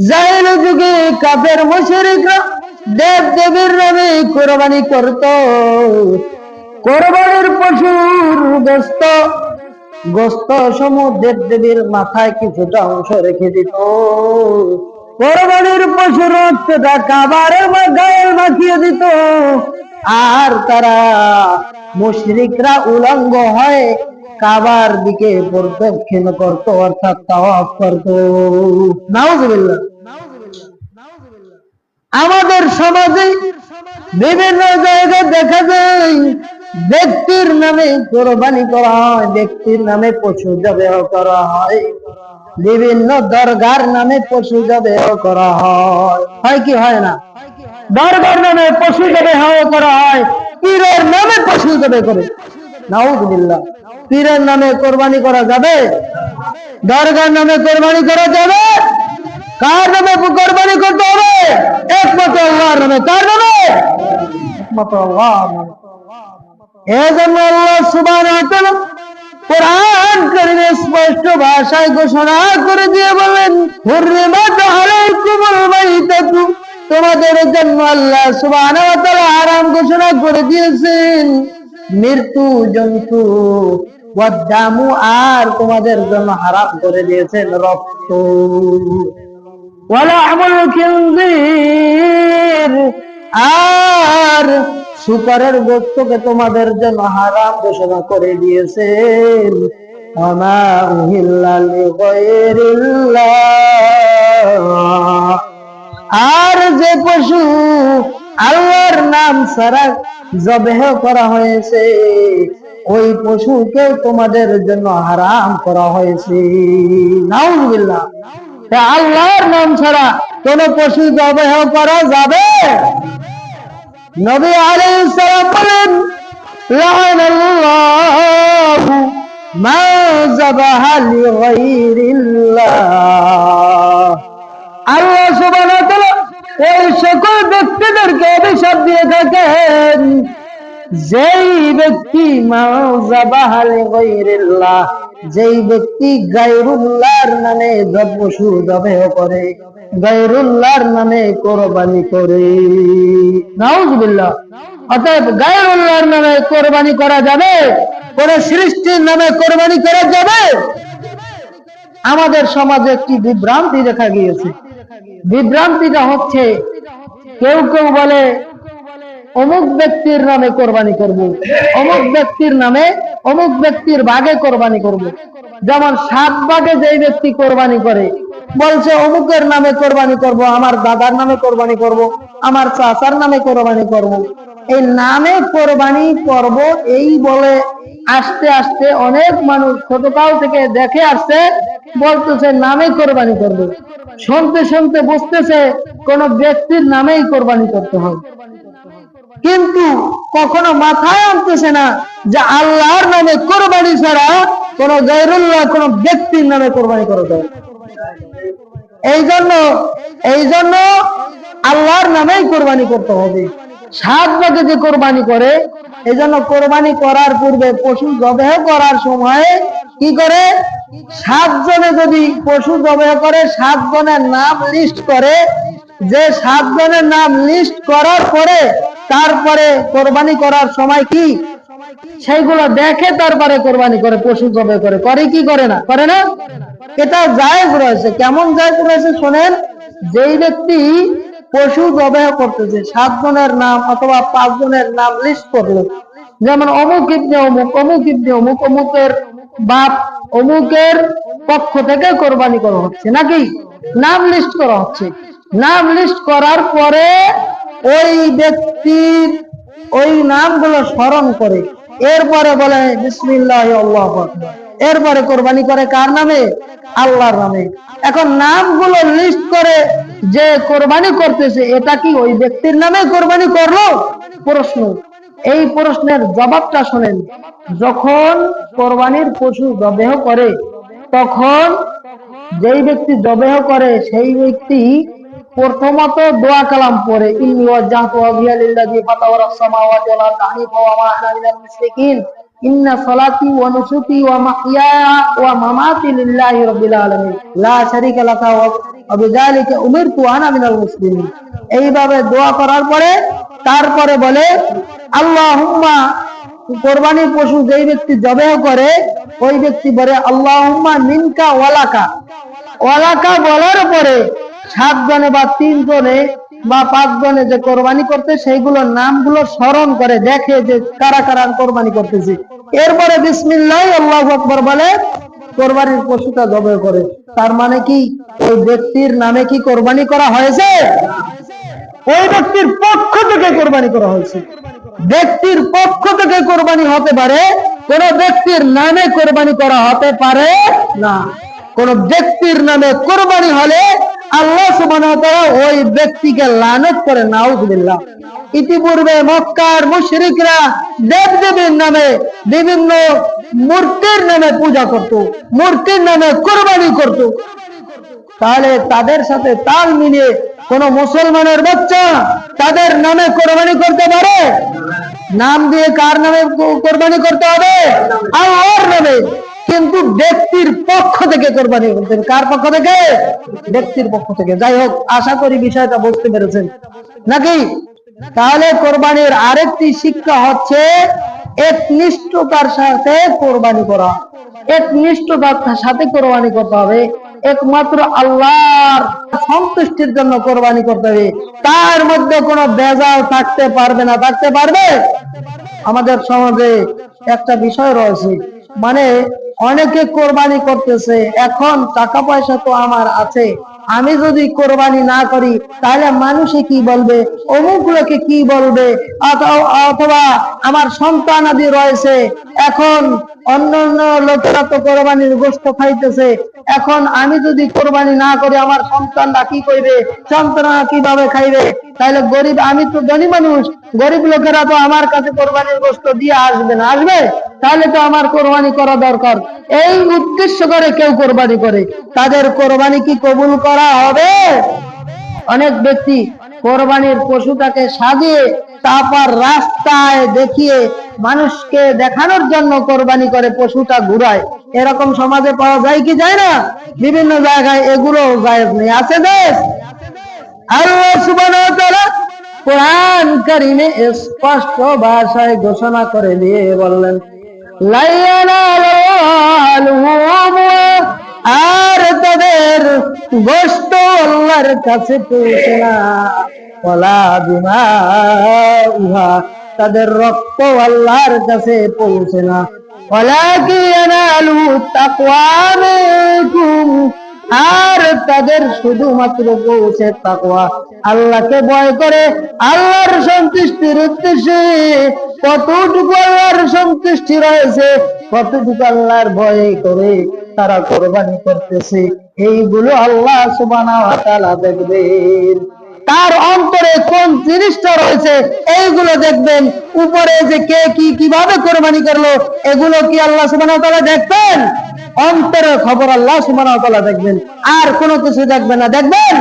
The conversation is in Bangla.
জাহেল যুগে কাফের মুশরিকরা দেব দেবীর নামে কোরবানি করত। কোরবানির পশুর গোশত গোশত সমূহ দেব দেবীর মাথায় কিছুটা অংশ রেখে দিত। কোরবানির পশুর রক্তটা কাবার গায়ে মাখিয়ে দিত। আর তারা মুশরিকরা উলঙ্গ হয়ে কাবার দিকে প্রদক্ষিণ করত, অর্থাৎ তাওয়াফ করত। নাউজুবিল্লাহ। আমাদের সমাজে বিভিন্ন জায়গায় দেখা যায় ব্যক্তির নামে কোরবানি করা হয়, ব্যক্তির নামে পশু জবেহ করা হয়, বিভিন্ন দরগার নামে পশু জবেহ করা হয়। হয় কি হয় না? দরগার নামে পশু জবেহ করা হয়, পীরের নামে পশু জবেহ করে। নাউজুবিল্লাহ। পীরের নামে কোরবানি করা যাবে? দরগার নামে কোরবানি করা যাবে? কার নামে কোরবানি করতে হবে? একমাত্র আল্লাহর নামে। কার নামে? একমাত্র আল্লাহর নামে। এজন্য আল্লাহ সুবহানাহু ওয়া তাআলা কোরআন কারীমে স্পষ্ট ভাষায় ঘোষণা করে দিয়ে বলেন, হুররিমাত আলাইকুমুল মাইতাতু, তোমাদের জন্য আল্লাহ সুবহানাহু ওয়া তাআলা হারাম ঘোষণা করে দিয়েছেন মৃত্যু জন্তু, ওয়াদামু, আর তোমাদের জন্য হারাম করে দিয়েছেন রক্ত, ওয়ালাহমুল খিনজির, আর শুকরের গোশতকে তোমাদের জন্য হারাম ঘোষণা করে দিয়েছেন। ওয়ামা উহিল্লা লিগায়রিল্লাহ, আর যে পশু আল্লাহর নাম ছাড়া জবেহ করা হয়েছে ওই পশুকে তোমাদের জন্য হারাম করা হয়েছে। নাউজুবিল্লাহ। আল্লাহর নাম ছাড়া কোন পশু জবেহ করা যাবে? নবী আলাইহিস সালাম বলেন, লাআনাল্লাহু মা যাবাহা লিগায়রিল্লাহ, আল্লাহ সুবহানাহু ওয়া তাআলা ওই সকল ব্যক্তিদেরকে অভিশাপ দিয়ে থাকেন যেই ব্যক্তি মা যাবাহা লিগায়রিল্লাহ, যেই ব্যক্তি গায়রুল্লাহর নামে পশু জবেহ করে, গায়রুল্লাহর নামে কোরবানি করে। নাউজুবিল্লাহ। অতএব গায়রুল্লাহর নামে কোরবানি করা যাবে? কোন সৃষ্টির নামে কোরবানি করা যাবে? আমাদের সমাজে একটি বিভ্রান্তি দেখা গিয়েছে। বিভ্রান্তিটা হচ্ছে, কেউ কেউ বলে অমুক ব্যক্তির নামে কোরবানি করব, অমুক ব্যক্তির নামে অমুক ব্যক্তির ভাগে কোরবানি করব। যেমন 7 ভাগে যেই ব্যক্তি কোরবানি করে বলছে অমুকের নামে কোরবানি করব, আমার দাদার নামে কোরবানি করব, আমার চাচার নামে কোরবানি করব। এই নামে কোরবানি করব এই বলে আস্তে আস্তে অনেক মানুষ ছোটকাল থেকে দেখে আসছে, বলতেছে নামে কোরবানি করবে। শুনতে শুনতে বুঝতেছে কোন ব্যক্তির নামেই কোরবানি করতে হয়, কিন্তু কখনো মাথায় আনতেছে না যে আল্লাহর নামে কোরবানি ছাড়া কোন গায়রুল্লাহ কোন ব্যক্তির নামে কোরবানি করা যায়। এই জন্য আল্লাহর নামেই কোরবানি করতে হবে। 7 ভাগে যে কোরবানি করে, এই জন্য কোরবানি করার পূর্বে পশু জবেহ করার সময় কি করে, 7 জনে যদি পশু জবেহ করে 7 জনের নাম লিস্ট করে, যে 7 জনের নাম লিস্ট করার পরে তারপরে কোরবানি করার সময় কি সেইগুলো দেখে তারপরে কোরবানি করে, পশু জবেহ করে। করে কি করে না? করে না? এটা জায়েজ রয়েছে। কেমন জায়েজ রয়েছে শোনেন। যেই ব্যক্তি পশু জবেহ করতেছে 7 জনের নাম অথবা 5 জনের নাম লিস্ট করলো, যেমন অমুক ইবনে অমুক, অমুক ইবনে অমুক, অমুকের বাপ অমুকের পক্ষ থেকে কোরবানি করা হচ্ছে, নাকি নাম লিস্ট করা হচ্ছে। নাম লিস্ট করার পরে ওই ব্যক্তির ওই নামগুলো স্মরণ করে এরপরে বলে বিসমিল্লাহি আল্লাহু আকবার, এরপরে কোরবানি করে কার নামে? আল্লাহর নামে। এখন নামগুলো লিস্ট করে যে কোরবানি করতেছে এটা কি ওই ব্যক্তির নামে কোরবানি করলো? প্রশ্ন। এই প্রশ্নের জবাবটা শুনেন। যখন কোরবানির পশু জবেহ করে তখন যেই ব্যক্তি জবেহ করে সেই ব্যক্তি প্রথমত দোয়া কালাম পড়ে, ইন্নী ওয়াজ্জাহতু ওয়াজহিয়া লিল্লাযী ফাতারাস সামাওয়াতি ওয়াল আরদি হানিফা ওয়া মা আনা মিনাল মুশরিকিন। ইন্না সালাতি ওয়া নুসুকি ওয়া মাহইয়ায়া ওয়া মামাতি লিল্লাহি রাব্বিল আলামিন লা শারীকা লাহু ওয়া বিযালিকা উমিরতু আনা মিনাল মুসলিমিন। এইভাবে দোয়া করার পরে তারপরে বলে আল্লাহুম্মা, কোরবানির পশু যেই ব্যক্তি জবেহ করে ওই ব্যক্তি বলে আল্লাহুম্মা মিনকা ওয়ালাকা। ওয়ালাকা বলার পরে 7 জনে বা 3 জনে বা 5 জনে যে কোরবানি করতে সেইগুলোর নামগুলো স্মরণ করে দেখে যে কারা কারা কোরবানি করতেছে। এরপরে বিসমিল্লাহ আল্লাহু আকবার বলে কোরবানির পশুটা জবেহ করে। তার মানে কি ওই ব্যক্তির নামে কি কোরবানি করা হয়েছে? ওই ব্যক্তির পক্ষ থেকে কোরবানি করা হয়েছে। ব্যক্তির পক্ষ থেকে কোরবানি হতে পারে, কোন ব্যক্তির নামে কোরবানি করা হতে পারে না। কোন ব্যক্তির নামে কোরবানি হলে আল্লাহ সুবহানাহু ওয়া তাআলা ওই ব্যক্তিকে লানত করে, নাউযুবিল্লাহ। ইতিপূর্বে মক্কার মুশরিকরা দেবদেবীর নামে বিভিন্ন মূর্তির নামে পূজা করত, মূর্তির নামে কোরবানি করত। তাহলে তাদের সাথে তাল মিলিয়ে কোন মুসলমানের বাচ্চা তাদের নামে কোরবানি করতে পারে? নাম দিয়ে কার নামে কোরবানি করতে হবে? আল্লাহর নামে। কিন্তু ব্যক্তির পক্ষ থেকে কোরবানি করতেন। কার পক্ষ থেকে? ব্যক্তির পক্ষ থেকে। যাই হোক, আশা করি বিষয়টা বুঝতে পেরেছেন নাকি? তাহলে কোরবানির আরেকটি শিক্ষা হচ্ছে একনিষ্ঠতার সাথে কোরবানি করা। একনিষ্ঠতার সাথে কোরবানি করতে হবে। একমাত্র আল্লাহর সন্তুষ্টির জন্য কোরবানি করতে হবে। তার মধ্যে কোনো ভেজাল থাকতে পারবে না। থাকতে পারবে? আমাদের সমাজে একটা বিষয় রয়েছে, মানে অনেকে কোরবানি করতেছে, এখন টাকা পয়সা তো আমার আছে, আমি যদি কোরবানি না করি তাহলে মানুষে কি বলবে, অমুক লোকে কি বলবে, অথবা আমার সন্তান আদি রয়েছে, এখন অন্যান্য লোকেরা তো কোরবানির গোশত খাইতেছে, এখন আমি যদি কোরবানি না করি আমার সন্তানরা কি করবে, সন্তানরা কিভাবে খাইবে, তাহলে গরিব, আমি তো ধনী মানুষ, গরিব লোকেরা তো আমার কাছে কোরবানির গোশত দিয়ে আসবে না, আসবে, তাহলে তো আমার কোরবানি করা দরকার। এই উদ্দেশ্য করে কেউ কোরবানি করে, তাদের কোরবানি কি কবুল করা হবে? অনেক ব্যক্তি কোরবানির পশুটাকে সাজিয়ে তারপর রাস্তায় দেখিয়ে মানুষকে দেখানোর জন্য কোরবানি করে পশুটা ঘুরায়। এরকম সমাজে পাওয়া যায় কি যায় না? বিভিন্ন জায়গায় এগুলো জায়েজ নেই। আছে দেশ? আল্লাহ সুবহানাহু ওয়া তাআলা কোরআন কারীমে স্পষ্ট ভাষায় ঘোষণা করে দিয়ে বললেন, আর তাদের গোশত আল্লাহর কাছে পৌঁছে না, ওয়ালা দিমাউহা, তাদের রক্ত আল্লাহর কাছে পৌঁছে না, ওয়ালাকিন ইয়ানালুহু তাকওয়া মিনকুম, আর তাদের শুধুমাত্র পৌঁছে তাকওয়া, আল্লাহকে ভয় করে আল্লাহর সন্তুষ্টির উদ্দেশ্যে। কতটুকু আল্লাহর সন্তুষ্টি রয়েছে, কতটুকু আল্লাহর ভয় করে তারা কোরবানি করতেছে, এইগুলো আল্লাহ সুবহানাহু ওয়া তাআলা দেখবেন। তার অন্তরে কোন জিনিসটা রয়েছে এইগুলো দেখবেন। উপরে যে কে কি কিভাবে কোরবানি করলো এগুলো কি আল্লাহ সুবহানাহু ওয়া তাআলা দেখবেন? অন্তরের খবর আল্লাহ সুবহানাহু ওয়া তাআলা দেখবেন, আর কোনো কিছু দেখবেন না। দেখবেন